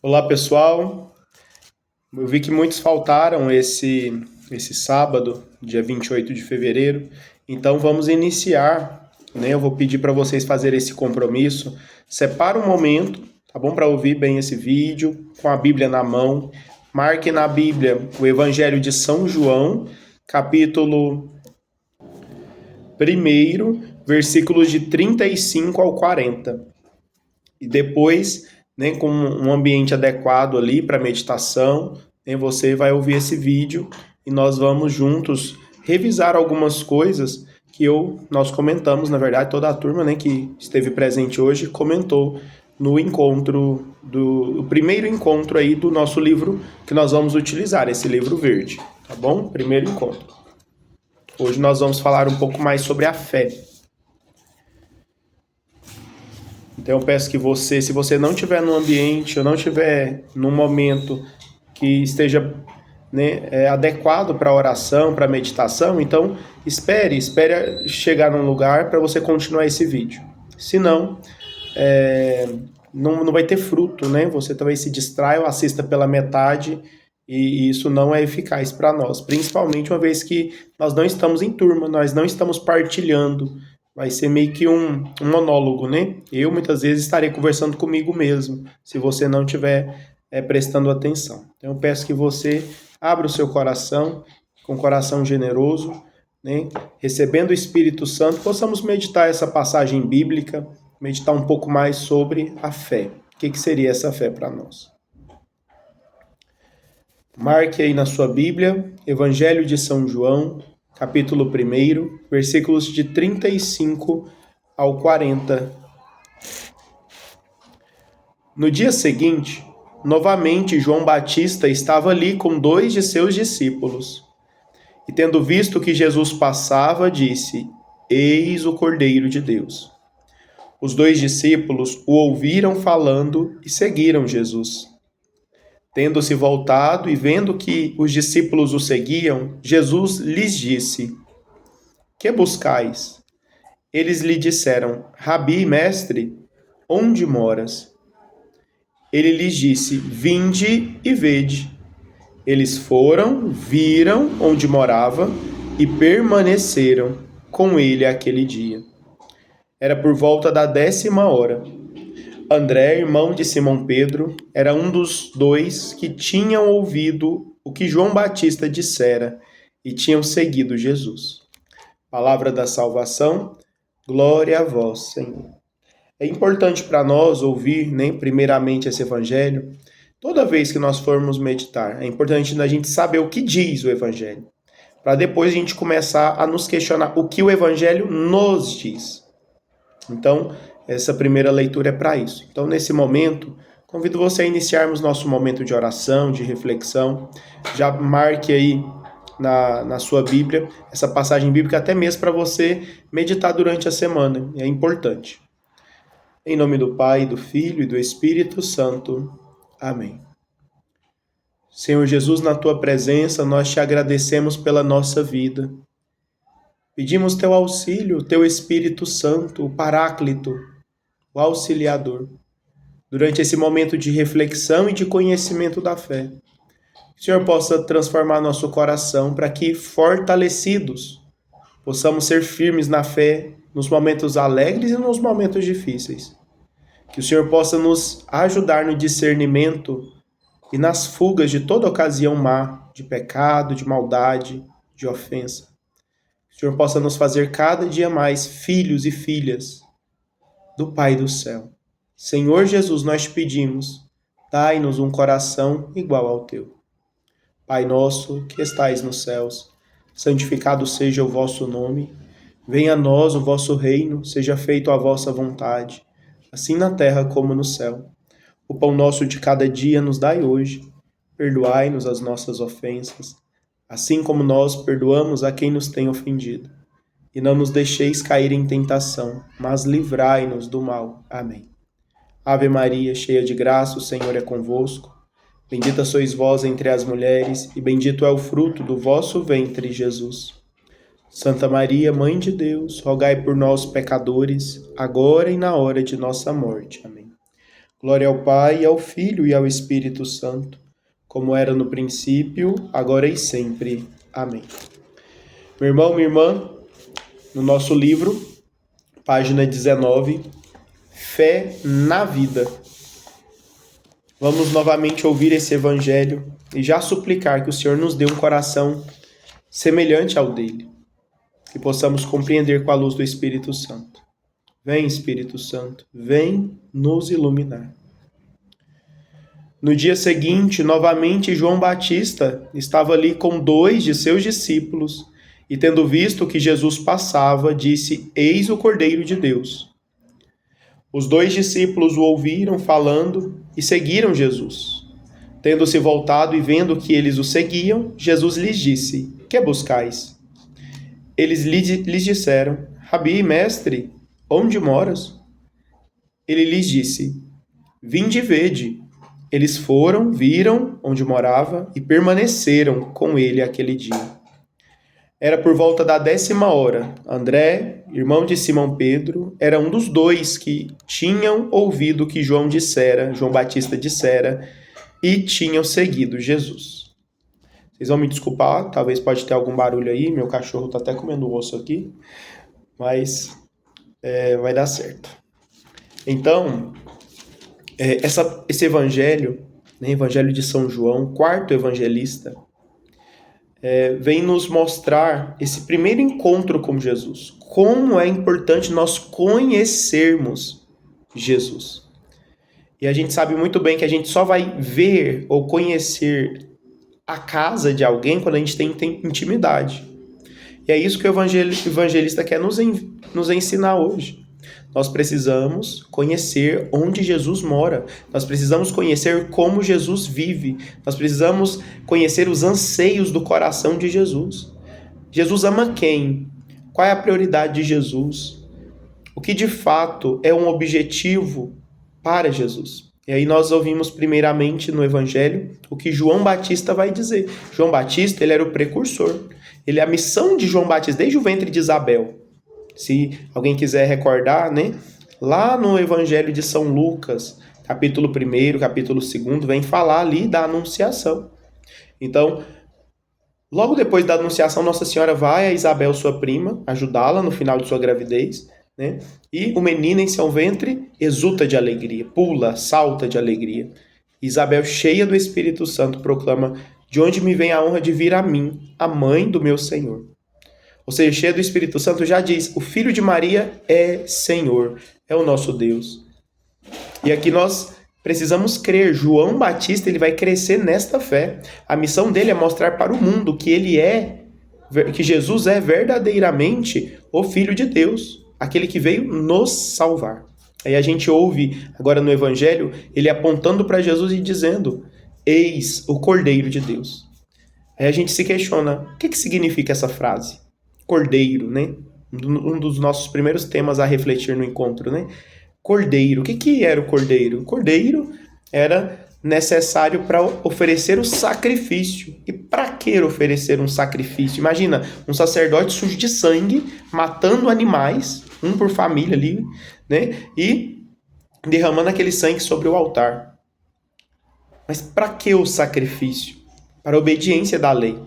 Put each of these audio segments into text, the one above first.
Olá, pessoal. Eu vi que muitos faltaram esse sábado, dia 28 de fevereiro. Então vamos iniciar, né? Eu vou pedir para vocês fazerem esse compromisso. Separa um momento, tá bom? Para ouvir bem esse vídeo, com a Bíblia na mão. Marque na Bíblia o Evangelho de São João, capítulo 1, versículos de 35 ao 40. E depois, né, com um ambiente adequado ali para meditação, né, você vai ouvir esse vídeo e nós vamos juntos revisar algumas coisas que nós comentamos, na verdade, toda a turma, né, que esteve presente hoje comentou no encontro o primeiro encontro aí do nosso livro que nós vamos utilizar, esse livro verde, tá bom? Primeiro encontro. Hoje nós vamos falar um pouco mais sobre a fé. Então eu peço que você, se você não estiver no ambiente ou não estiver num momento que esteja, né, adequado para oração, para meditação, então espere chegar num lugar para você continuar esse vídeo. Senão, não vai ter fruto, né? Você também se distrai ou assista pela metade e isso não é eficaz para nós. Principalmente uma vez que nós não estamos em turma, nós não estamos partilhando. Vai ser meio que um monólogo, né? Eu muitas vezes estarei conversando comigo mesmo, se você não estiver prestando atenção. Então eu peço que você abra o seu coração, com um coração generoso, né? Recebendo o Espírito Santo, possamos meditar essa passagem bíblica, meditar um pouco mais sobre a fé. O que seria essa fé para nós? Marque aí na sua Bíblia, Evangelho de São João, capítulo 1, versículos de 35 ao 40. No dia seguinte, novamente João Batista estava ali com 2 de seus discípulos. E tendo visto que Jesus passava, disse: Eis o Cordeiro de Deus. Os 2 discípulos o ouviram falando e seguiram Jesus. Tendo-se voltado e vendo que os discípulos o seguiam, Jesus lhes disse: Que buscais? Eles lhe disseram: Rabi, mestre, onde moras? Ele lhes disse: Vinde e vede. Eles foram, viram onde morava e permaneceram com ele aquele dia. Era por volta da 10ª hora. André, irmão de Simão Pedro, era um dos 2 que tinham ouvido o que João Batista dissera e tinham seguido Jesus. Palavra da salvação, glória a vós, Senhor. É importante para nós ouvir, né, primeiramente esse evangelho, toda vez que nós formos meditar. É importante a gente saber o que diz o evangelho, para depois a gente começar a nos questionar o que o evangelho nos diz. Então, essa primeira leitura é para isso. Então, nesse momento, convido você a iniciarmos nosso momento de oração, de reflexão. Já marque aí na sua Bíblia essa passagem bíblica, até mesmo para você meditar durante a semana. É importante. Em nome do Pai, do Filho e do Espírito Santo. Amém. Senhor Jesus, na tua presença, nós te agradecemos pela nossa vida. Pedimos teu auxílio, teu Espírito Santo, o Paráclito, o Auxiliador, durante esse momento de reflexão e de conhecimento da fé. Que o Senhor possa transformar nosso coração para que, fortalecidos, possamos ser firmes na fé nos momentos alegres e nos momentos difíceis. Que o Senhor possa nos ajudar no discernimento e nas fugas de toda ocasião má, de pecado, de maldade, de ofensa. Que o Senhor possa nos fazer cada dia mais filhos e filhas do Pai do céu. Senhor Jesus, nós te pedimos, dai-nos um coração igual ao teu. Pai nosso, que estais nos céus, santificado seja o vosso nome. Venha a nós o vosso reino, seja feito a vossa vontade, assim na terra como no céu. O pão nosso de cada dia nos dai hoje. Perdoai-nos as nossas ofensas, assim como nós perdoamos a quem nos tem ofendido. E não nos deixeis cair em tentação, mas livrai-nos do mal. Amém. Ave Maria, cheia de graça, o Senhor é convosco. Bendita sois vós entre as mulheres, e bendito é o fruto do vosso ventre, Jesus. Santa Maria, Mãe de Deus, rogai por nós, pecadores, agora e na hora de nossa morte. Amém. Glória ao Pai, ao Filho e ao Espírito Santo, como era no princípio, agora e sempre. Amém. Meu irmão, minha irmã, no nosso livro, página 19, Fé na Vida. Vamos novamente ouvir esse evangelho e já suplicar que o Senhor nos dê um coração semelhante ao dele, que possamos compreender com a luz do Espírito Santo. Vem, Espírito Santo, vem nos iluminar. No dia seguinte, novamente, João Batista estava ali com 2 de seus discípulos e, tendo visto que Jesus passava, disse: Eis o Cordeiro de Deus. Os 2 discípulos o ouviram falando e seguiram Jesus. Tendo-se voltado e vendo que eles o seguiam, Jesus lhes disse: Que buscais? Eles lhes disseram: Rabi, mestre, onde moras? Ele lhes disse: Vinde e vede. Eles foram, viram onde morava e permaneceram com ele aquele dia. Era por volta da 10ª hora. André, irmão de Simão Pedro, era um dos 2 que tinham ouvido o que João Batista dissera, e tinham seguido Jesus. Vocês vão me desculpar, talvez pode ter algum barulho aí, meu cachorro tá até comendo osso aqui, mas vai dar certo. Então, esse evangelho, né, Evangelho de São João, 4º evangelista, vem nos mostrar esse primeiro encontro com Jesus. Como é importante nós conhecermos Jesus. E a gente sabe muito bem que a gente só vai ver ou conhecer a casa de alguém quando a gente tem intimidade. E é isso que o evangelista quer nos ensinar hoje. Nós precisamos conhecer onde Jesus mora. Nós precisamos conhecer como Jesus vive. Nós precisamos conhecer os anseios do coração de Jesus. Jesus ama quem? Qual é a prioridade de Jesus? O que de fato é um objetivo para Jesus? E aí nós ouvimos primeiramente no Evangelho o que João Batista vai dizer. João Batista, ele era o precursor. A missão de João Batista, desde o ventre de Isabel. Se alguém quiser recordar, né? Lá no Evangelho de São Lucas, capítulo 1, capítulo 2, vem falar ali da Anunciação. Então, logo depois da Anunciação, Nossa Senhora vai a Isabel, sua prima, ajudá-la no final de sua gravidez, né? E o menino em seu ventre exulta de alegria, pula, salta de alegria. Isabel, cheia do Espírito Santo, proclama: De onde me vem a honra de vir a mim, a mãe do meu Senhor? Ou seja, cheia do Espírito Santo, já diz: o Filho de Maria é Senhor, é o nosso Deus. E aqui nós precisamos crer. João Batista, ele vai crescer nesta fé. A missão dele é mostrar para o mundo que Jesus é verdadeiramente o Filho de Deus, aquele que veio nos salvar. Aí a gente ouve agora no Evangelho ele apontando para Jesus e dizendo: Eis o Cordeiro de Deus. Aí a gente se questiona: o que significa essa frase? Cordeiro, né? Um dos nossos primeiros temas a refletir no encontro, né? Cordeiro. O que era o cordeiro? O cordeiro era necessário para oferecer o sacrifício. E para que oferecer um sacrifício? Imagina, um sacerdote sujo de sangue, matando animais, um por família ali, né? E derramando aquele sangue sobre o altar. Mas para que o sacrifício? Para a obediência da lei.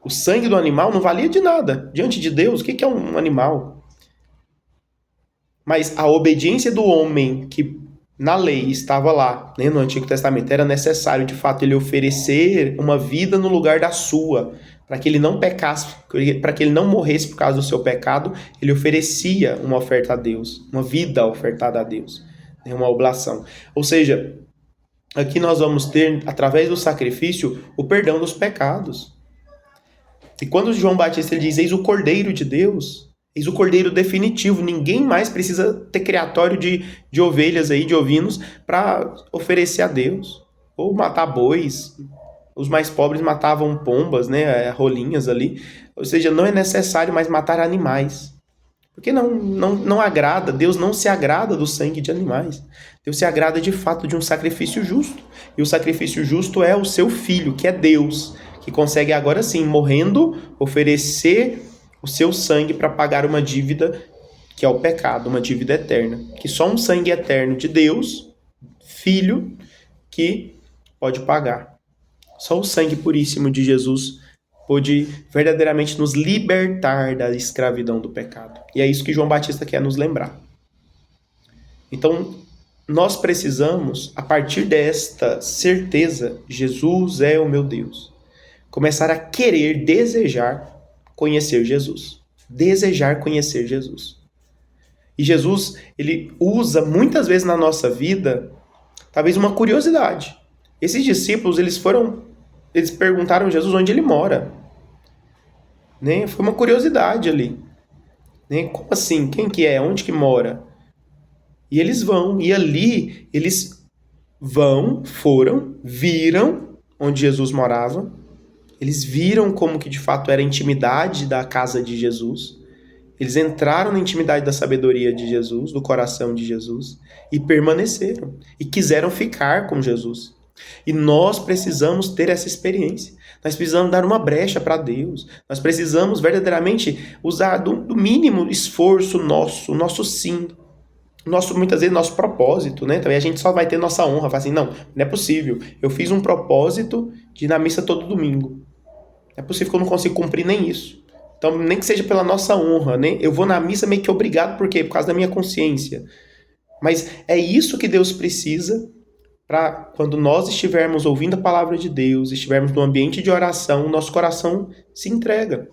O sangue do animal não valia de nada. Diante de Deus, o que é um animal? Mas a obediência do homem que na lei estava lá, né, no Antigo Testamento, era necessário de fato ele oferecer uma vida no lugar da sua, para que ele não pecasse, para que ele não morresse por causa do seu pecado. Ele oferecia uma oferta a Deus, uma vida ofertada a Deus, né, uma oblação. Ou seja, aqui nós vamos ter, através do sacrifício, o perdão dos pecados. E quando João Batista ele diz: Eis o Cordeiro de Deus, eis o Cordeiro definitivo, ninguém mais precisa ter criatório de ovelhas aí, de ovinos, para oferecer a Deus. Ou matar bois. Os mais pobres matavam pombas, né, rolinhas ali. Ou seja, não é necessário mais matar animais. Porque não agrada, Deus não se agrada do sangue de animais. Deus se agrada de fato de um sacrifício justo. E o sacrifício justo é o seu Filho, que é Deus, que consegue agora sim, morrendo, oferecer o seu sangue para pagar uma dívida que é o pecado, uma dívida eterna, que só um sangue eterno de Deus, Filho, que pode pagar. Só o sangue puríssimo de Jesus pôde verdadeiramente nos libertar da escravidão do pecado. E é isso que João Batista quer nos lembrar. Então, nós precisamos, a partir desta certeza, Jesus é o meu Deus, começar a querer, desejar conhecer Jesus. Desejar conhecer Jesus. E Jesus, ele usa muitas vezes na nossa vida, talvez uma curiosidade. Esses discípulos, eles perguntaram a Jesus onde ele mora. Né? Foi uma curiosidade ali. Né? Como assim? Quem que é? Onde que mora? E eles vão. E ali, eles foram, viram onde Jesus morava. Eles viram como que de fato era a intimidade da casa de Jesus. Eles entraram na intimidade da sabedoria de Jesus, do coração de Jesus, e permaneceram. E quiseram ficar com Jesus. E nós precisamos ter essa experiência. Nós precisamos dar uma brecha para Deus. Nós precisamos verdadeiramente usar do mínimo esforço nosso, o nosso sim, muitas vezes nosso propósito, né? Também a gente só vai ter nossa honra. Fala assim, não é possível. Eu fiz um propósito de ir na missa todo domingo. Não é possível que eu não consiga cumprir nem isso. Então, nem que seja pela nossa honra, né? Eu vou na missa meio que obrigado, por quê? Por causa da minha consciência. Mas é isso que Deus precisa para quando nós estivermos ouvindo a palavra de Deus, estivermos no ambiente de oração, nosso coração se entrega.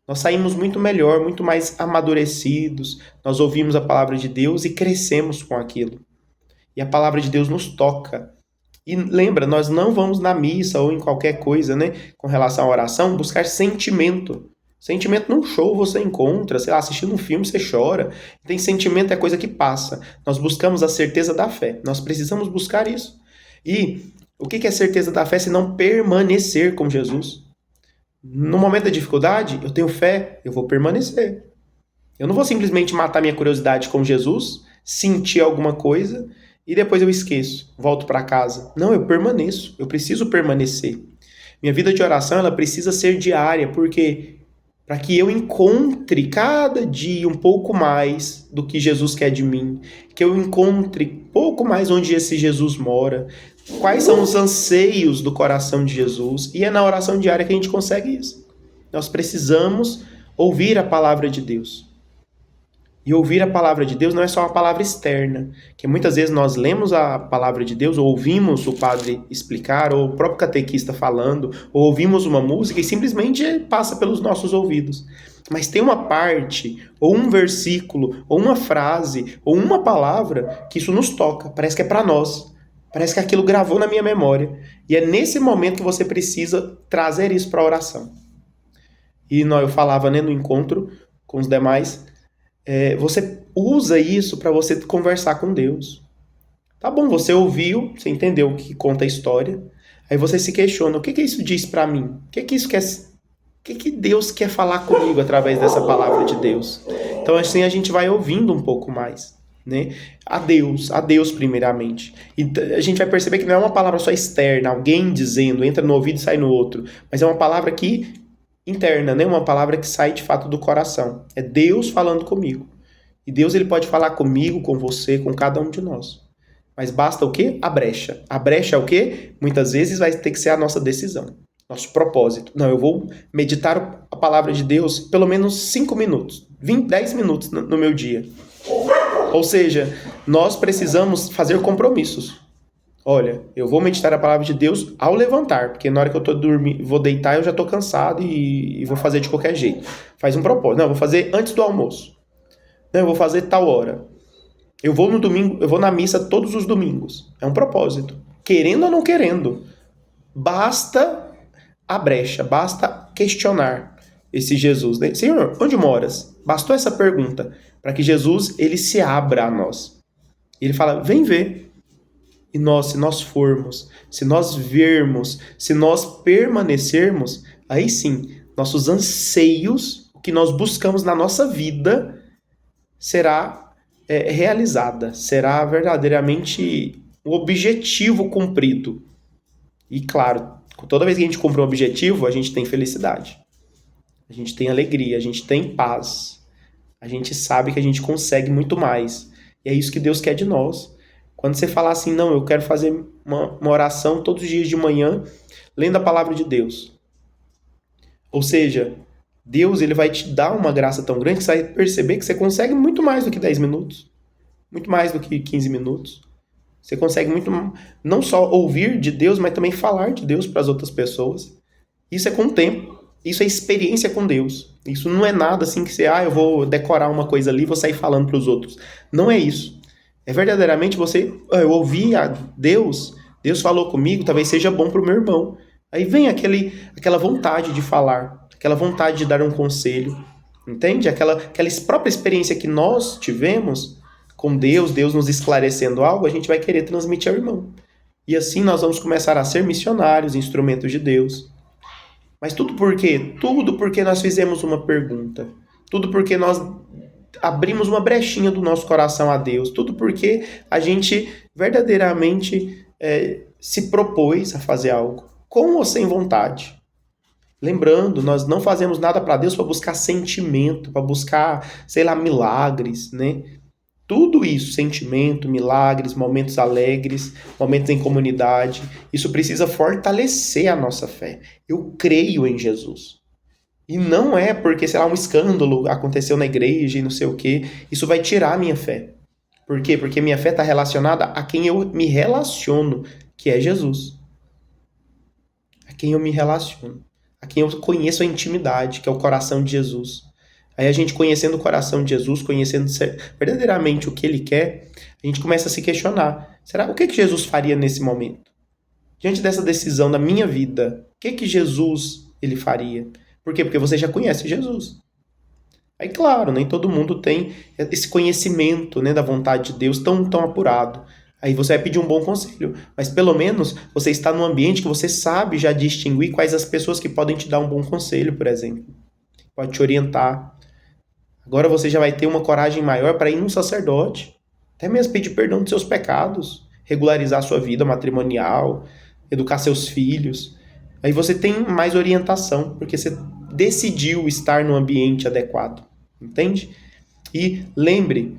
Nós saímos muito melhor, muito mais amadurecidos, nós ouvimos a palavra de Deus e crescemos com aquilo. E a palavra de Deus nos toca. E lembra, nós não vamos na missa ou em qualquer coisa, né, com relação à oração, buscar sentimento. Sentimento num show você encontra, sei lá, assistindo um filme você chora. Tem sentimento, é coisa que passa. Nós buscamos a certeza da fé. Nós precisamos buscar isso. E o que é certeza da fé se não permanecer com Jesus? No momento da dificuldade, eu tenho fé, eu vou permanecer. Eu não vou simplesmente matar minha curiosidade com Jesus, sentir alguma coisa e depois eu esqueço, volto para casa. Não, eu permaneço, eu preciso permanecer. Minha vida de oração, ela precisa ser diária, porque para que eu encontre cada dia um pouco mais do que Jesus quer de mim, que eu encontre pouco mais onde esse Jesus mora, quais são os anseios do coração de Jesus, e é na oração diária que a gente consegue isso. Nós precisamos ouvir a palavra de Deus. E ouvir a palavra de Deus não é só uma palavra externa, que muitas vezes nós lemos a palavra de Deus, ou ouvimos o padre explicar, ou o próprio catequista falando, ou ouvimos uma música e simplesmente passa pelos nossos ouvidos. Mas tem uma parte, ou um versículo, ou uma frase, ou uma palavra que isso nos toca, parece que é para nós. Parece que aquilo gravou na minha memória. E é nesse momento que você precisa trazer isso para a oração. E eu falava, né, no encontro com os demais, você usa isso para você conversar com Deus. Tá bom, você ouviu, você entendeu o que conta a história, aí você se questiona, o que isso diz para mim? O que isso quer? O que Deus quer falar comigo através dessa palavra de Deus? Então assim a gente vai ouvindo um pouco mais, né? A Deus primeiramente. E a gente vai perceber que não é uma palavra só externa, alguém dizendo, entra no ouvido e sai no outro, mas é uma palavra que interna, né? Uma palavra que sai de fato do coração. É Deus falando comigo. E Deus ele pode falar comigo, com você, com cada um de nós. Mas basta o quê? A brecha. A brecha é o quê? Muitas vezes vai ter que ser a nossa decisão, nosso propósito. Não, eu vou meditar a palavra de Deus pelo menos 5 minutos, 10 minutos no meu dia. Ou seja, nós precisamos fazer compromissos. Olha, eu vou meditar a palavra de Deus ao levantar, porque na hora que eu tô dormindo, vou deitar, eu já tô cansado e vou fazer de qualquer jeito. Faz um propósito. Não, eu vou fazer antes do almoço. Não, eu vou fazer tal hora. Eu vou no domingo, eu vou na missa todos os domingos. É um propósito. Querendo ou não querendo. Basta a brecha, basta questionar esse Jesus. Senhor, onde moras? Bastou essa pergunta para que Jesus ele se abra a nós. Ele fala, vem ver. E nós, se nós formos, se nós vermos, se nós permanecermos, aí sim, nossos anseios, o que nós buscamos na nossa vida, será realizada, será verdadeiramente o objetivo cumprido. E claro, toda vez que a gente cumpre um objetivo, a gente tem felicidade, a gente tem alegria, a gente tem paz. A gente sabe que a gente consegue muito mais. E é isso que Deus quer de nós. Quando você falar assim, não, eu quero fazer uma oração todos os dias de manhã, lendo a palavra de Deus. Ou seja, Deus ele vai te dar uma graça tão grande que você vai perceber que você consegue muito mais do que 10 minutos. Muito mais do que 15 minutos. Você consegue muito, não só ouvir de Deus, mas também falar de Deus para as outras pessoas. Isso é com o tempo. Isso é experiência com Deus. Isso não é nada assim que você, eu vou decorar uma coisa ali e vou sair falando para os outros. Não é isso. É verdadeiramente você, eu ouvi a Deus, Deus falou comigo, talvez seja bom para o meu irmão. Aí vem aquela vontade de falar, aquela vontade de dar um conselho, entende? Aquela própria experiência que nós tivemos com Deus, Deus nos esclarecendo algo, a gente vai querer transmitir ao irmão. E assim nós vamos começar a ser missionários, instrumentos de Deus. Mas tudo por quê? Tudo porque nós fizemos uma pergunta. Tudo porque nós abrimos uma brechinha do nosso coração a Deus. Tudo porque a gente verdadeiramente se propôs a fazer algo, com ou sem vontade. Lembrando, nós não fazemos nada para Deus para buscar sentimento, para buscar, sei lá, milagres, né? Tudo isso, sentimento, milagres, momentos alegres, momentos em comunidade, isso precisa fortalecer a nossa fé. Eu creio em Jesus. E não é porque, sei lá, um escândalo aconteceu na igreja e não sei o quê, isso vai tirar a minha fé. Por quê? Porque minha fé está relacionada a quem eu me relaciono, que é Jesus. A quem eu me relaciono. A quem eu conheço a intimidade, que é o coração de Jesus. Aí a gente conhecendo o coração de Jesus, conhecendo verdadeiramente o que ele quer, a gente começa a se questionar. Será o que Jesus faria nesse momento? Diante dessa decisão da minha vida, o que Jesus ele faria? Por quê? Porque você já conhece Jesus. Aí, claro, nem todo mundo tem esse conhecimento, né, da vontade de Deus tão apurado. Aí você vai pedir um bom conselho. Mas pelo menos você está num ambiente que você sabe já distinguir quais as pessoas que podem te dar um bom conselho, por exemplo. Pode te orientar. Agora você já vai ter uma coragem maior para ir num sacerdote. Até mesmo pedir perdão dos seus pecados. Regularizar sua vida matrimonial. Educar seus filhos. Aí você tem mais orientação, porque você decidiu estar no ambiente adequado. Entende? E lembre,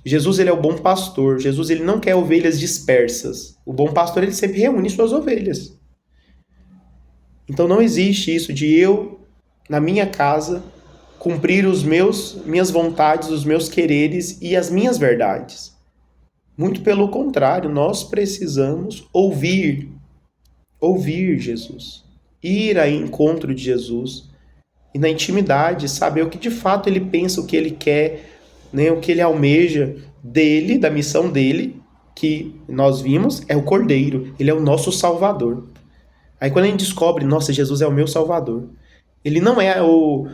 Jesus ele é o bom pastor. Jesus ele não quer ovelhas dispersas. O bom pastor ele sempre reúne suas ovelhas. Então não existe isso de eu, na minha casa, cumprir minhas vontades, os meus quereres e as minhas verdades. Muito pelo contrário, nós precisamos ouvir Jesus. Ir ao encontro de Jesus e na intimidade saber o que de fato ele pensa, o que ele quer, né, o que ele almeja dele, da missão dele, que nós vimos, é o Cordeiro, ele é o nosso Salvador. Aí quando a gente descobre, nossa, Jesus é o meu Salvador, ele não é o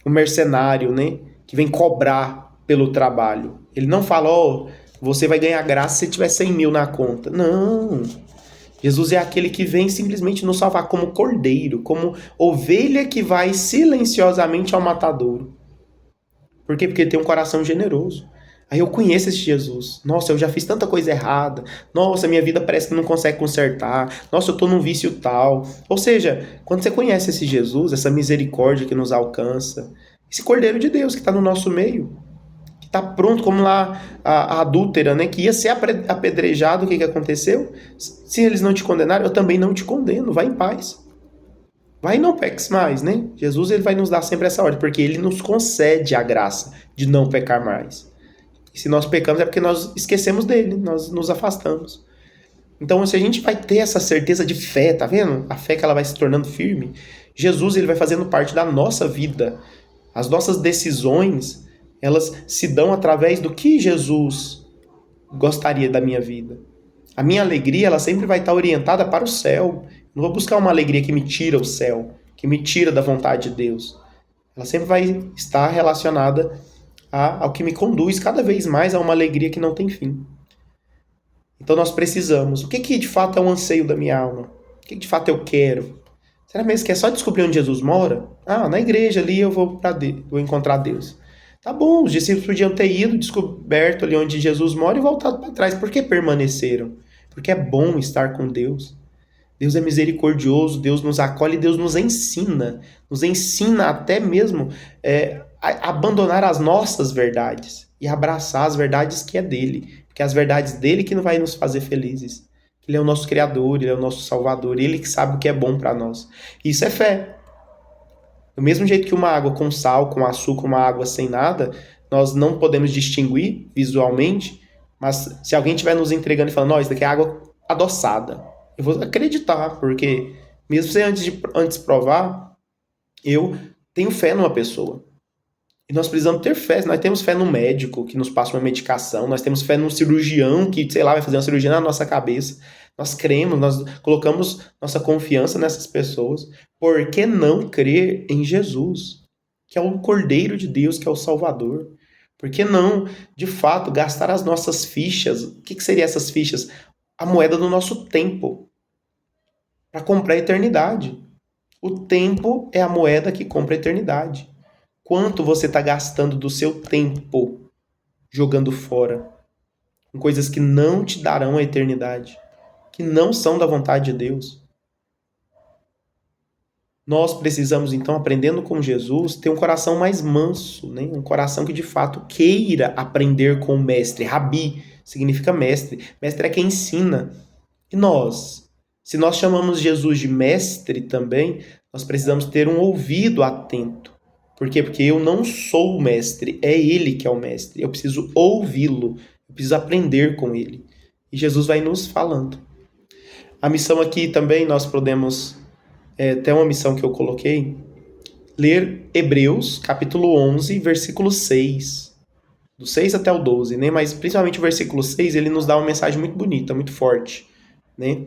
mercenário, né, que vem cobrar pelo trabalho. Ele não fala, você vai ganhar graça se tiver 100 mil na conta. Não. Jesus é aquele que vem simplesmente nos salvar como cordeiro, como ovelha que vai silenciosamente ao matadouro. Por quê? Porque ele tem um coração generoso. Aí eu conheço esse Jesus. Nossa, eu já fiz tanta coisa errada. Nossa, minha vida parece que não consegue consertar. Nossa, eu tô num vício tal. Ou seja, quando você conhece esse Jesus, essa misericórdia que nos alcança, esse Cordeiro de Deus que está no nosso meio, que está pronto, como lá a adúltera, né, que ia ser apedrejado, o que aconteceu? Se eles não te condenaram, eu também não te condeno. Vai em paz. Vai e não peques mais, né? Jesus ele vai nos dar sempre essa ordem, porque ele nos concede a graça de não pecar mais. E se nós pecamos é porque nós esquecemos dele, nós nos afastamos. Então, se a gente vai ter essa certeza de fé, tá vendo? A fé que ela vai se tornando firme. Jesus ele vai fazendo parte da nossa vida. As nossas decisões, elas se dão através do que Jesus gostaria da minha vida. A minha alegria, ela sempre vai estar orientada para o céu. Não vou buscar uma alegria que me tira o céu, que me tira da vontade de Deus. Ela sempre vai estar relacionada ao que me conduz cada vez mais a uma alegria que não tem fim. Então nós precisamos. O que de fato é o anseio da minha alma? O que de fato eu quero? Será mesmo que é só descobrir onde Jesus mora? Na igreja ali eu vou encontrar Deus. Tá bom, os discípulos podiam ter ido, descoberto ali onde Jesus mora e voltado para trás. Por que permaneceram? Porque é bom estar com Deus. Deus é misericordioso, Deus nos acolhe, Deus nos ensina até mesmo abandonar as nossas verdades e abraçar as verdades que é dele, porque é as verdades dele que não vai nos fazer felizes. Ele é o nosso Criador, Ele é o nosso Salvador, Ele que sabe o que é bom para nós. Isso é fé. Do mesmo jeito que uma água com sal, com açúcar, uma água sem nada, nós não podemos distinguir visualmente, mas se alguém estiver nos entregando e falando, não, isso daqui é água adoçada, eu vou acreditar, porque mesmo sem antes provar, eu tenho fé numa pessoa. E nós precisamos ter fé. Nós temos fé no médico que nos passa uma medicação, nós temos fé no cirurgião que, sei lá, vai fazer uma cirurgia na nossa cabeça. Nós cremos, nós colocamos nossa confiança nessas pessoas. Por que não crer em Jesus, que é o Cordeiro de Deus, que é o Salvador? Por que não, de fato, gastar as nossas fichas? O que seriam essas fichas? A moeda do nosso tempo, para comprar a eternidade. O tempo é a moeda que compra a eternidade. Quanto você está gastando do seu tempo jogando fora com coisas que não te darão a eternidade, que não são da vontade de Deus? Nós precisamos, então, aprendendo com Jesus, ter um coração mais manso, né? Um coração que, de fato, queira aprender com o mestre. Rabi significa mestre. Mestre é quem ensina. E nós, se nós chamamos Jesus de mestre também, nós precisamos ter um ouvido atento. Por quê? Porque eu não sou o mestre, é ele que é o mestre. Eu preciso ouvi-lo, eu preciso aprender com ele. E Jesus vai nos falando. A missão aqui também nós podemos, até uma missão que eu coloquei, ler Hebreus, capítulo 11, versículo 6. Do 6 até o 12, né? Mas principalmente o versículo 6, ele nos dá uma mensagem muito bonita, muito forte, né?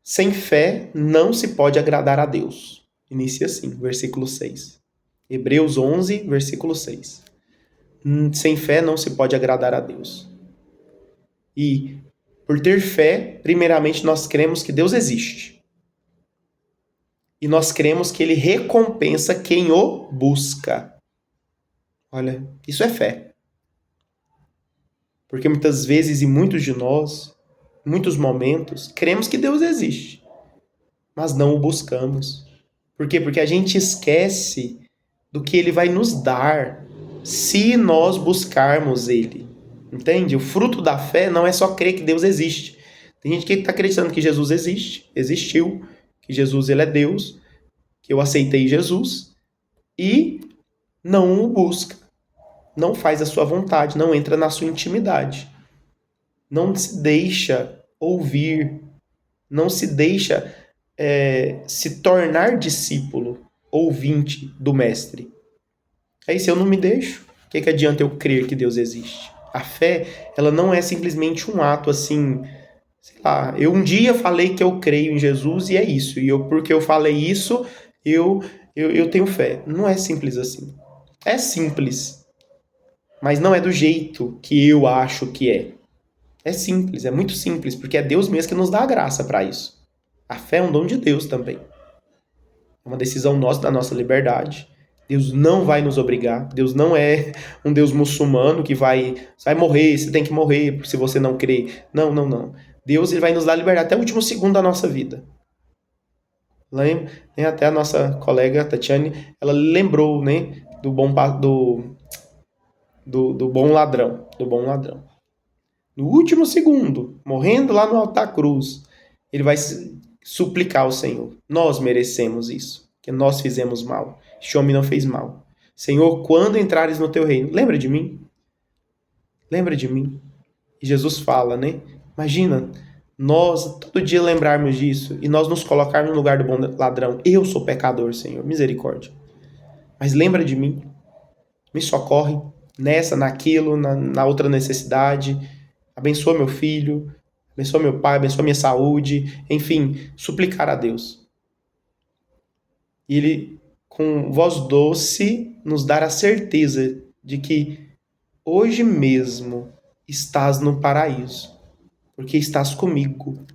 Sem fé não se pode agradar a Deus. Inicia assim, versículo 6. Hebreus 11, versículo 6. Sem fé não se pode agradar a Deus. E por ter fé, primeiramente nós cremos que Deus existe. E nós cremos que Ele recompensa quem o busca. Olha, isso é fé. Porque muitas vezes e muitos de nós, em muitos momentos, cremos que Deus existe, mas não o buscamos. Por quê? Porque a gente esquece do que Ele vai nos dar se nós buscarmos Ele. Entende? O fruto da fé não é só crer que Deus existe. Tem gente que está acreditando que Jesus existe, existiu, que Jesus ele é Deus, que eu aceitei Jesus, e não o busca. Não faz a sua vontade, não entra na sua intimidade. Não se deixa ouvir, não se deixa se tornar discípulo, ouvinte do mestre. Aí se eu não me deixo, o que adianta eu crer que Deus existe? A fé, ela não é simplesmente um ato assim, sei lá, eu um dia falei que eu creio em Jesus e é isso, e porque eu falei isso, eu tenho fé. Não é simples assim. É simples, mas não é do jeito que eu acho que é. É simples, é muito simples, porque é Deus mesmo que nos dá a graça para isso. A fé é um dom de Deus também. É uma decisão nossa, da nossa liberdade. Deus não vai nos obrigar. Deus não é um Deus muçulmano que vai morrer, você tem que morrer se você não crer. Não, não, não. Deus ele vai nos dar liberdade até o último segundo da nossa vida. Lembra? Até a nossa colega Tatiane, ela lembrou, né, do bom ladrão. Do bom ladrão. No último segundo, morrendo lá no alto da cruz, ele vai suplicar ao Senhor. Nós merecemos isso, porque nós fizemos mal. Este homem não fez mal. Senhor, quando entrares no teu reino, lembra de mim? Lembra de mim? E Jesus fala, né? Imagina, nós todo dia lembrarmos disso e nós nos colocarmos no lugar do bom ladrão. Eu sou pecador, Senhor, misericórdia. Mas lembra de mim. Me socorre nessa, naquilo, na outra necessidade. Abençoa meu filho, abençoa meu pai, abençoa minha saúde. Enfim, suplicar a Deus. E Ele, com voz doce, nos dar a certeza de que hoje mesmo estás no paraíso. Porque estás comigo.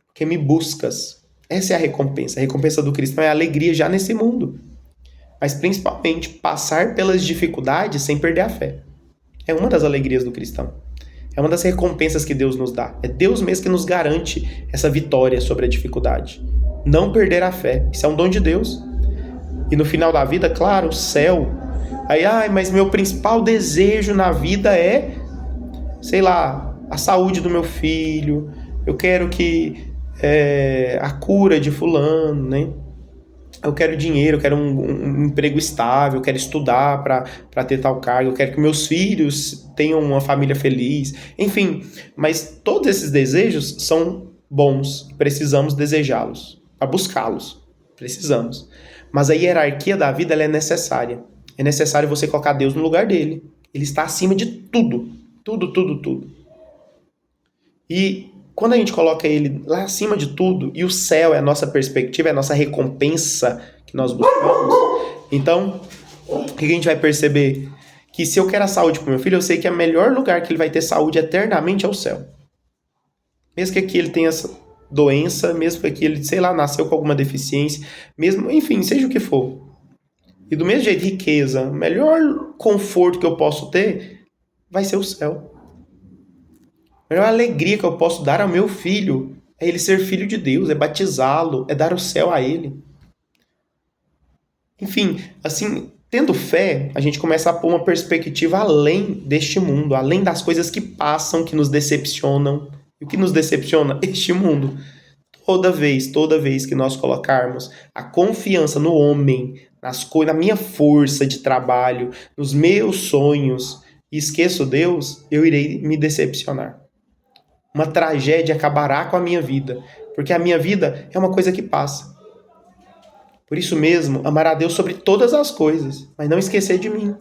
Porque me buscas. Essa é a recompensa. A recompensa do cristão é a alegria já nesse mundo. Mas principalmente passar pelas dificuldades sem perder a fé. É uma das alegrias do cristão. É uma das recompensas que Deus nos dá. É Deus mesmo que nos garante essa vitória sobre a dificuldade. Não perder a fé. Isso é um dom de Deus. E no final da vida, claro, o céu. Aí, mas meu principal desejo na vida é, sei lá, a saúde do meu filho. Eu quero que a cura de fulano, né? Eu quero dinheiro, eu quero um emprego estável, eu quero estudar para ter tal cargo, eu quero que meus filhos tenham uma família feliz. Enfim, mas todos esses desejos são bons, precisamos desejá-los, para buscá-los. Precisamos. Mas a hierarquia da vida ela é necessária. É necessário você colocar Deus no lugar dele. Ele está acima de tudo. Tudo, tudo, tudo. E quando a gente coloca ele lá acima de tudo, e o céu é a nossa perspectiva, é a nossa recompensa que nós buscamos, então, o que a gente vai perceber? Que se eu quero a saúde para o meu filho, eu sei que o melhor lugar que ele vai ter saúde eternamente é o céu. Mesmo que aqui ele tenha essa doença, mesmo que aqui ele, sei lá, nasceu com alguma deficiência, mesmo, enfim, seja o que for. E do mesmo jeito, riqueza, o melhor conforto que eu posso ter vai ser o céu. A melhor alegria que eu posso dar ao meu filho é ele ser filho de Deus, é batizá-lo, é dar o céu a ele. Enfim, assim, tendo fé, a gente começa a pôr uma perspectiva além deste mundo, além das coisas que passam, que nos decepcionam. E o que nos decepciona? Este mundo. Toda vez que nós colocarmos a confiança no homem, na minha força de trabalho, nos meus sonhos, e esqueço Deus, eu irei me decepcionar. Uma tragédia acabará com a minha vida, porque a minha vida é uma coisa que passa. Por isso mesmo, amar a Deus sobre todas as coisas, mas não esquecer de mim,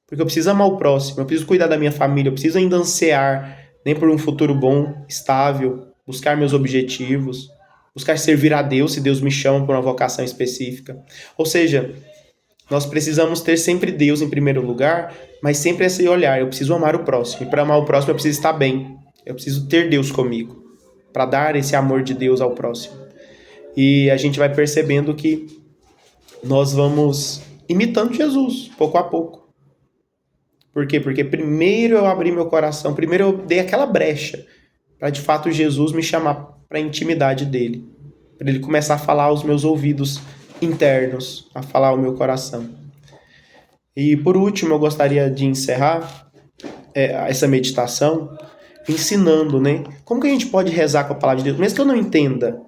porque eu preciso amar o próximo, eu preciso cuidar da minha família, eu preciso ainda ansiar por um futuro bom, estável, buscar meus objetivos, buscar servir a Deus se Deus me chama por uma vocação específica. Ou seja, nós precisamos ter sempre Deus em primeiro lugar, mas sempre esse olhar, eu preciso amar o próximo, e para amar o próximo eu preciso estar bem. Eu preciso ter Deus comigo, para dar esse amor de Deus ao próximo. E a gente vai percebendo que nós vamos imitando Jesus, pouco a pouco. Por quê? Porque primeiro eu abri meu coração, primeiro eu dei aquela brecha, para de fato Jesus me chamar para a intimidade dele. Para ele começar a falar aos meus ouvidos internos, a falar ao meu coração. E por último, eu gostaria de encerrar essa meditação ensinando, né? Como que a gente pode rezar com a palavra de Deus? Mesmo que eu não entenda.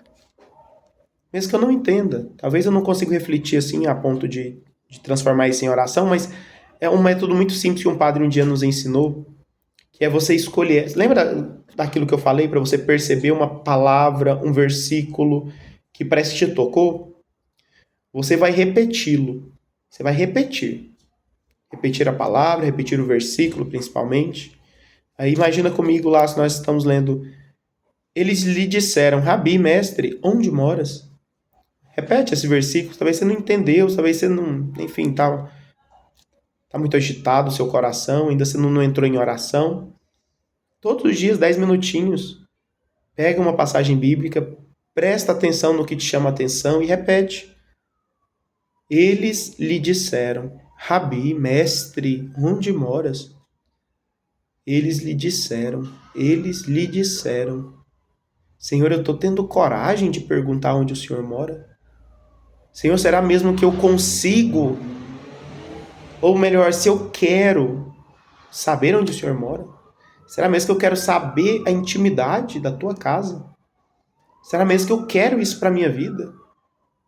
Talvez eu não consiga refletir assim a ponto de transformar isso em oração, mas é um método muito simples que um padre um dia nos ensinou, que é você escolher. Lembra daquilo que eu falei para você perceber uma palavra, um versículo que parece que te tocou? Você vai repeti-lo. Você vai repetir. Repetir a palavra, repetir o versículo principalmente. Aí imagina comigo lá, se nós estamos lendo. Eles lhe disseram, Rabi, mestre, onde moras? Repete esse versículo, talvez você não entendeu, talvez você não, enfim, tá muito agitado o seu coração, ainda você não entrou em oração. Todos os dias, 10 minutinhos, pega uma passagem bíblica, presta atenção no que te chama a atenção e repete. Eles lhe disseram, Rabi, mestre, onde moras? Eles lhe disseram, Senhor, eu estou tendo coragem de perguntar onde o Senhor mora? Senhor, será mesmo que eu consigo, ou melhor, se eu quero saber onde o Senhor mora? Será mesmo que eu quero saber a intimidade da tua casa? Será mesmo que eu quero isso para a minha vida?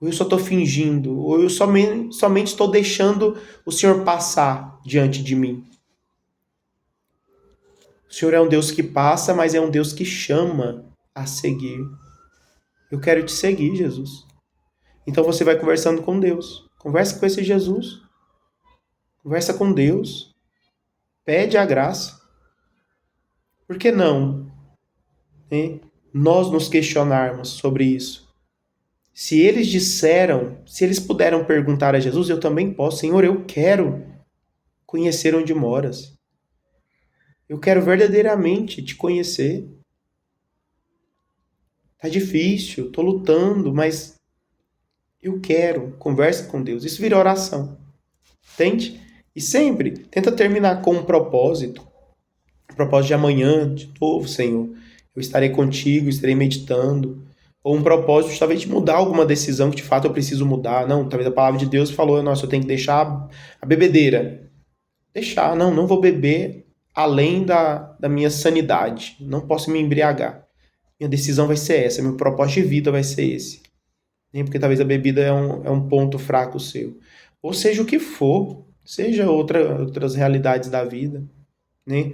Ou eu só estou fingindo? Ou eu somente estou deixando o Senhor passar diante de mim? O Senhor é um Deus que passa, mas é um Deus que chama a seguir. Eu quero te seguir, Jesus. Então você vai conversando com Deus. Conversa com esse Jesus. Conversa com Deus. Pede a graça. Por que não, né, nós nos questionarmos sobre isso? Se eles disseram, se eles puderam perguntar a Jesus, eu também posso. Senhor, eu quero conhecer onde moras. Eu quero verdadeiramente te conhecer. Tá difícil, tô lutando, mas eu quero. Conversa com Deus. Isso vira oração. Entende? E sempre tenta terminar com um propósito. O propósito de amanhã, de novo, Senhor. Eu estarei contigo, estarei meditando. ou um propósito talvez de mudar alguma decisão que de fato eu preciso mudar. Não, talvez a palavra de Deus falou, nossa, eu tenho que deixar a bebedeira. Deixar, não vou beber além da minha sanidade. Não posso me embriagar. Minha decisão vai ser essa, meu propósito de vida vai ser esse. Porque talvez a bebida é um ponto fraco seu. Ou seja o que for, seja outras realidades da vida, né?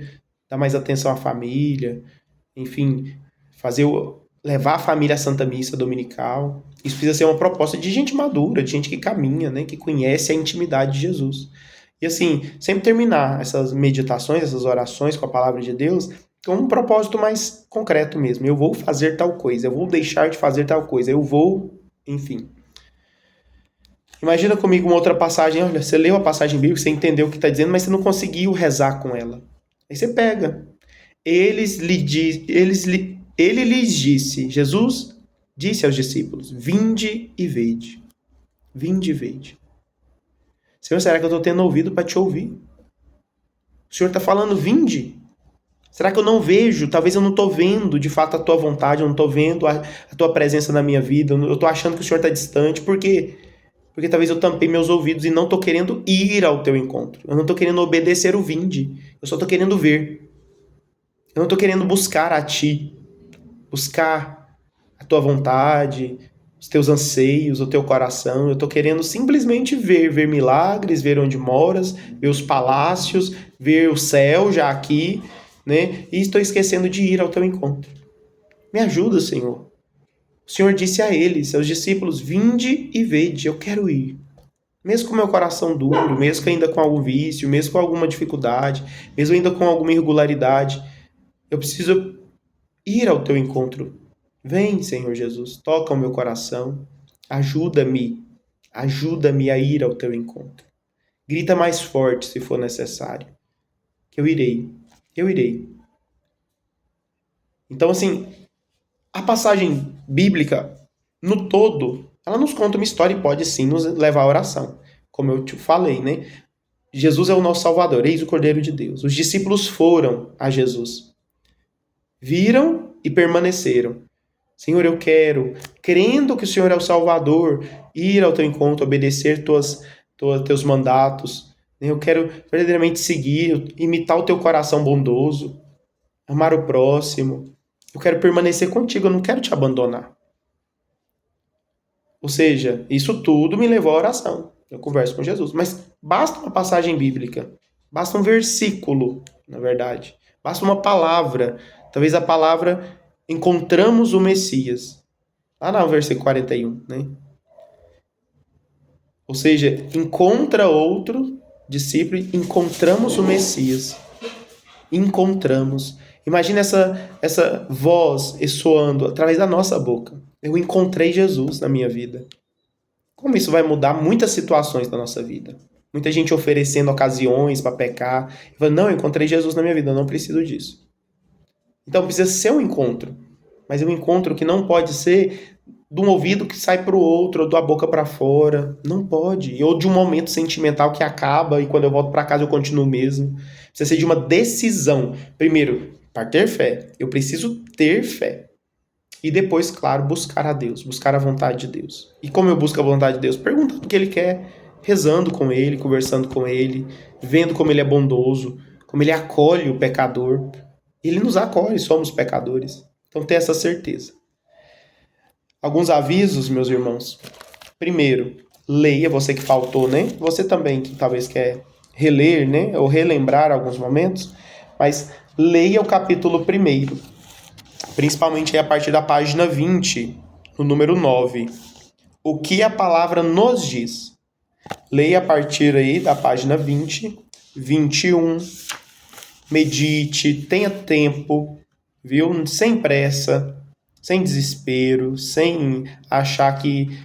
Dar mais atenção à família, enfim, levar a família à Santa Missa Dominical. Isso precisa ser uma proposta de gente madura, de gente que caminha, né? Que conhece a intimidade de Jesus. E assim, sempre terminar essas meditações, essas orações com a palavra de Deus com um propósito mais concreto mesmo. Eu vou fazer tal coisa, eu vou deixar de fazer tal coisa, eu vou, enfim. Imagina comigo uma outra passagem, olha, você leu a passagem bíblica, você entendeu o que está dizendo, mas você não conseguiu rezar com ela. Aí você pega. Ele lhes disse, Jesus disse aos discípulos, vinde e vede. Vinde e vede. Senhor, será que eu estou tendo ouvido para te ouvir? O Senhor está falando, vinde. Será que eu não vejo? Talvez eu não estou vendo de fato a tua vontade, eu não estou vendo a tua presença na minha vida, eu estou achando que o Senhor está distante. Por quê? Porque talvez eu tampei meus ouvidos e não estou querendo ir ao teu encontro. Eu não estou querendo obedecer o vinde. Eu só estou querendo ver. Eu não estou querendo buscar a ti. Buscar a tua vontade, os teus anseios, o teu coração. Eu estou querendo simplesmente ver milagres, ver onde moras, ver os palácios, ver o céu já aqui, né? E estou esquecendo de ir ao teu encontro. Me ajuda, Senhor. O Senhor disse a eles, seus discípulos, vinde e vede, eu quero ir. Mesmo com meu coração duro, mesmo ainda com algum vício, mesmo com alguma dificuldade, mesmo ainda com alguma irregularidade, eu preciso ir ao teu encontro. Vem, Senhor Jesus, toca o meu coração, ajuda-me a ir ao teu encontro. Grita mais forte se for necessário, que eu irei. Então, assim, a passagem bíblica, no todo, ela nos conta uma história e pode sim nos levar à oração. Como eu te falei, né? Jesus é o nosso Salvador, eis o Cordeiro de Deus. Os discípulos foram a Jesus. Viram e permaneceram. Senhor, eu quero, crendo que o Senhor é o Salvador, ir ao teu encontro, obedecer teus mandatos. Eu quero verdadeiramente seguir, imitar o teu coração bondoso, amar o próximo. Eu quero permanecer contigo, eu não quero te abandonar. Ou seja, isso tudo me levou à oração. Eu converso com Jesus. Mas basta uma passagem bíblica. Basta um versículo, na verdade. Basta uma palavra. Talvez a palavra encontramos o Messias. Lá no versículo 41, né? Ou seja, encontra outro discípulo e encontramos o Messias. Encontramos. Imagina essa voz ressoando através da nossa boca. Eu encontrei Jesus na minha vida. Como isso vai mudar muitas situações da nossa vida? Muita gente oferecendo ocasiões para pecar. Falando, não, eu encontrei Jesus na minha vida, eu não preciso disso. Então precisa ser um encontro. Mas é um encontro que não pode ser de um ouvido que sai para o outro, ou da boca para fora. Não pode. Ou de um momento sentimental que acaba e quando eu volto para casa eu continuo mesmo. Precisa ser de uma decisão. Primeiro, para ter fé. Eu preciso ter fé. E depois, claro, buscar a Deus, buscar a vontade de Deus. E como eu busco a vontade de Deus? Perguntando o que Ele quer, rezando com Ele, conversando com Ele, vendo como Ele é bondoso, como Ele acolhe o pecador. Ele nos acolhe, somos pecadores. Então tenha essa certeza. Alguns avisos, meus irmãos. Primeiro, leia, você que faltou, né? Você também que talvez quer reler, né? Ou relembrar alguns momentos. Mas leia o capítulo 1. Principalmente a partir da página 20, no número 9. O que a palavra nos diz? Leia a partir aí da página 20, 21. Medite, tenha tempo, viu? Sem pressa, sem desespero, sem achar que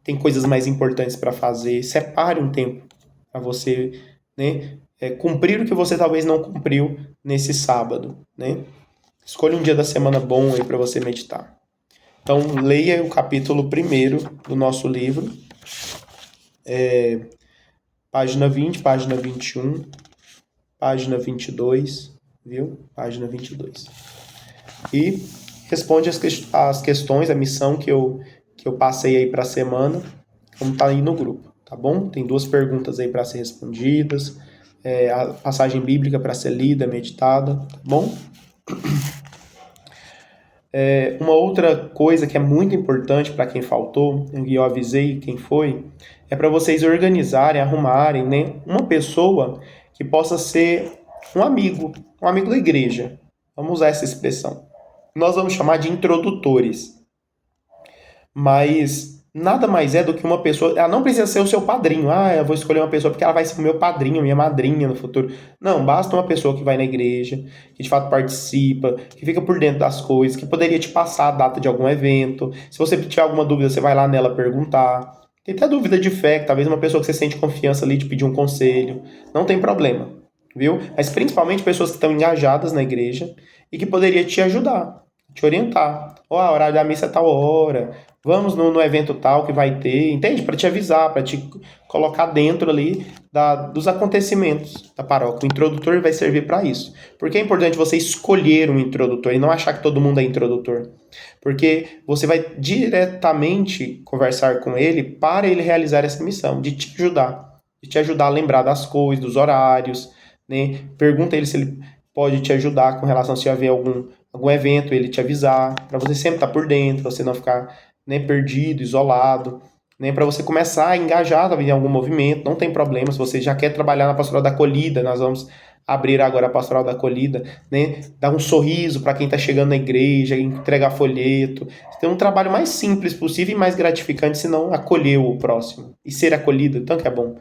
tem coisas mais importantes para fazer. Separe um tempo para você, né? Cumprir o que você talvez não cumpriu nesse sábado, né? Escolha um dia da semana bom aí para você meditar. Então, leia o capítulo 1 do nosso livro. Página 20, página 21, página 22, viu? Página 22. E responde as questões, a missão que eu passei aí para a semana, como tá aí no grupo, tá bom? Tem 2 perguntas aí para ser respondidas, a passagem bíblica para ser lida, meditada, tá bom? Uma outra coisa que é muito importante para quem faltou, e eu avisei quem foi, é para vocês organizarem, arrumarem, né, uma pessoa que possa ser um amigo da igreja. Vamos usar essa expressão. Nós vamos chamar de introdutores. Mas nada mais é do que uma pessoa. Ela não precisa ser o seu padrinho. Ah, eu vou escolher uma pessoa porque ela vai ser o meu padrinho, minha madrinha no futuro. Não, basta uma pessoa que vai na igreja, que de fato participa, que fica por dentro das coisas, que poderia te passar a data de algum evento. Se você tiver alguma dúvida, você vai lá nela perguntar. Tem até dúvida de fé, que talvez uma pessoa que você sente confiança ali de pedir um conselho. Não tem problema, viu? Mas principalmente pessoas que estão engajadas na igreja e que poderia te ajudar, te orientar. Ó, a horário da missa é tal hora. Vamos no evento tal que vai ter, entende? Para te avisar, para te colocar dentro ali dos acontecimentos da paróquia. O introdutor vai servir para isso. Porque é importante você escolher um introdutor e não achar que todo mundo é introdutor. Porque você vai diretamente conversar com ele para ele realizar essa missão, de te ajudar a lembrar das coisas, dos horários, né? Pergunta ele se ele pode te ajudar com relação se haver algum evento, ele te avisar, para você sempre estar por dentro, você não ficar, né, perdido, isolado, né, para você começar a engajar talvez em algum movimento, não tem problema, se você já quer trabalhar na pastoral da acolhida, nós vamos abrir agora a pastoral da acolhida, né, dar um sorriso para quem está chegando na igreja, entregar folheto, tem um trabalho mais simples possível e mais gratificante, se não acolher o próximo, e ser acolhido, então que é bom.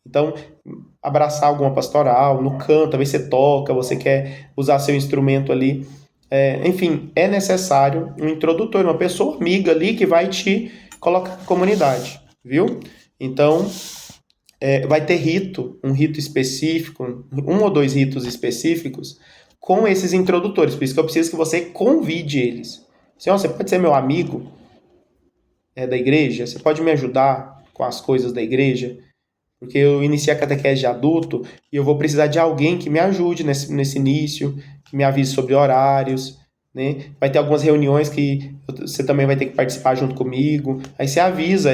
Então, abraçar alguma pastoral, no canto, talvez você toca, você quer usar seu instrumento ali, enfim, é necessário um introdutor, uma pessoa amiga ali que vai te colocar na comunidade, viu? Então, vai ter um rito específico, 1 ou 2 ritos específicos com esses introdutores, por isso que eu preciso que você convide eles. Senhor, você pode ser meu amigo da igreja? Você pode me ajudar com as coisas da igreja? Porque eu iniciei a catequese de adulto e eu vou precisar de alguém que me ajude nesse início, que me avise sobre horários, né? Vai ter algumas reuniões que você também vai ter que participar junto comigo. Aí você avisa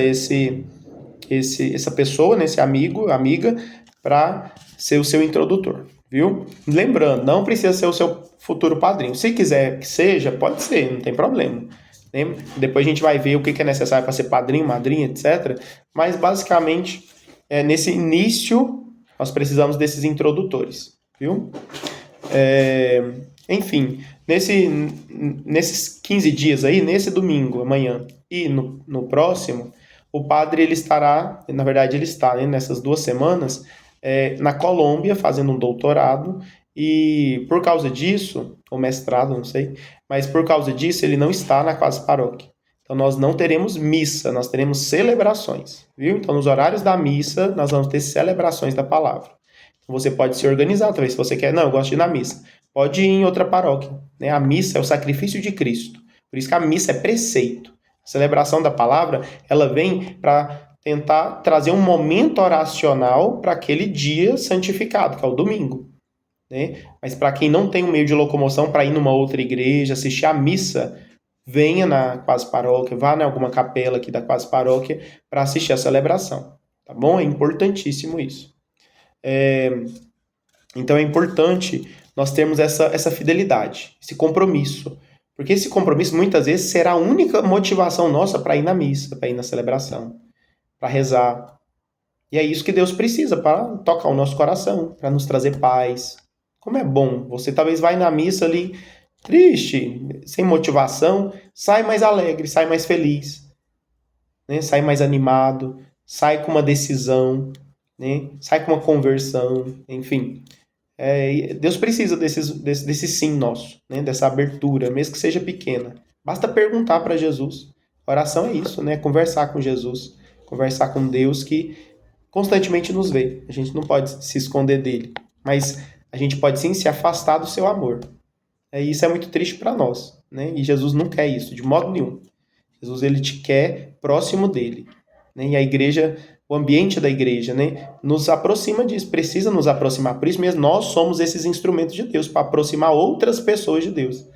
essa pessoa, né, esse amigo, amiga, para ser o seu introdutor, viu? Lembrando, não precisa ser o seu futuro padrinho. Se quiser que seja, pode ser, não tem problema. Né? Depois a gente vai ver o que é necessário para ser padrinho, madrinha, etc. Mas basicamente, nesse início, nós precisamos desses introdutores, viu? Enfim, nesses 15 dias aí, nesse domingo, amanhã, e no próximo, o padre ele estará, na verdade ele está, né, nessas 2 semanas, na Colômbia, fazendo um doutorado, e por causa disso, ou mestrado, não sei, mas por causa disso ele não está na quase paróquia. Então, nós não teremos missa, nós teremos celebrações, viu? Então, nos horários da missa, nós vamos ter celebrações da palavra. Então, você pode se organizar, talvez, se você quer, não, eu gosto de ir na missa. Pode ir em outra paróquia, né? A missa é o sacrifício de Cristo. Por isso que a missa é preceito. A celebração da palavra, ela vem para tentar trazer um momento oracional para aquele dia santificado, que é o domingo. Né? Mas para quem não tem um meio de locomoção para ir numa outra igreja, assistir a missa, venha na quase paróquia, vá em alguma capela aqui da quase paróquia para assistir a celebração, tá bom? É importantíssimo isso. Então é importante nós termos essa fidelidade, esse compromisso, porque esse compromisso muitas vezes será a única motivação nossa para ir na missa, para ir na celebração, para rezar. E é isso que Deus precisa para tocar o nosso coração, para nos trazer paz. Como é bom, você talvez vai na missa ali triste, sem motivação, sai mais alegre, sai mais feliz, né? Sai mais animado, sai com uma decisão, né? Sai com uma conversão, enfim. Deus precisa desse sim nosso, né? Dessa abertura, mesmo que seja pequena. Basta perguntar para Jesus. Oração é isso, né? Conversar com Jesus, conversar com Deus que constantemente nos vê. A gente não pode se esconder dele, mas a gente pode sim se afastar do seu amor. Isso é muito triste para nós, né? E Jesus não quer isso, de modo nenhum. Jesus, ele te quer próximo dele, né? E a igreja, o ambiente da igreja, né, nos aproxima disso, precisa nos aproximar. Por isso mesmo, nós somos esses instrumentos de Deus, para aproximar outras pessoas de Deus.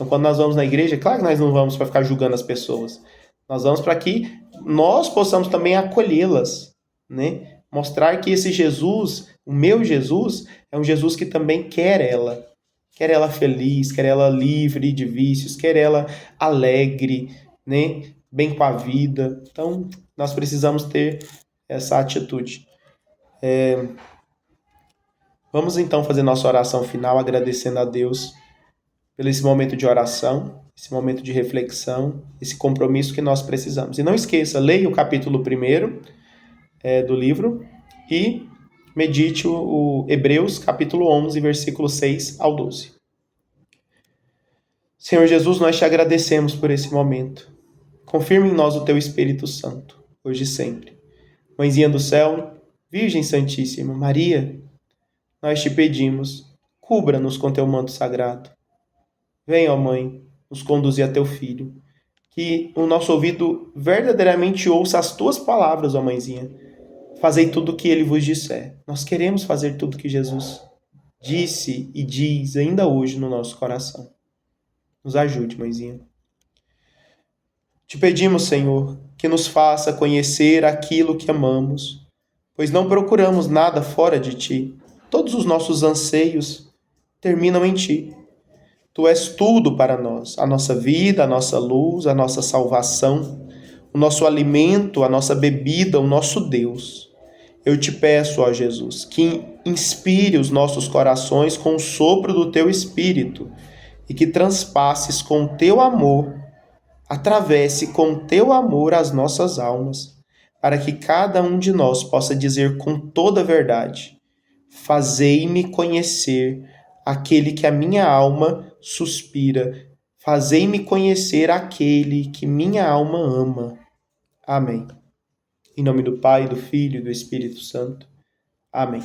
Então, quando nós vamos na igreja, claro que nós não vamos para ficar julgando as pessoas. Nós vamos para que nós possamos também acolhê-las, né? Mostrar que esse Jesus, o meu Jesus, é um Jesus que também quer ela feliz, quer ela livre de vícios, quer ela alegre, né? Bem com a vida. Então, nós precisamos ter essa atitude. Vamos então fazer nossa oração final, agradecendo a Deus pelo esse momento de oração, esse momento de reflexão, esse compromisso que nós precisamos. E não esqueça, leia o capítulo 1 do livro e medite o Hebreus capítulo 11, versículo 6 ao 12. Senhor Jesus, nós te agradecemos por esse momento. Confirma em nós o teu Espírito Santo, hoje e sempre. Mãezinha do céu, Virgem Santíssima, Maria, nós te pedimos, cubra-nos com teu manto sagrado. Venha, ó Mãe, nos conduzir a teu Filho. Que o nosso ouvido verdadeiramente ouça as tuas palavras, ó Mãezinha. Fazei tudo o que ele vos disser. Nós queremos fazer tudo o que Jesus disse e diz ainda hoje no nosso coração. Nos ajude, Mãezinha. Te pedimos, Senhor, que nos faça conhecer aquilo que amamos, pois não procuramos nada fora de Ti. Todos os nossos anseios terminam em Ti. Tu és tudo para nós, a nossa vida, a nossa luz, a nossa salvação, o nosso alimento, a nossa bebida, o nosso Deus. Eu te peço, ó Jesus, que inspire os nossos corações com o sopro do Teu Espírito e que transpasses com o Teu amor, atravesse com o Teu amor as nossas almas, para que cada um de nós possa dizer com toda a verdade: fazei-me conhecer aquele que a minha alma suspira, fazei-me conhecer aquele que minha alma ama. Amém. Em nome do Pai, do Filho e do Espírito Santo. Amém.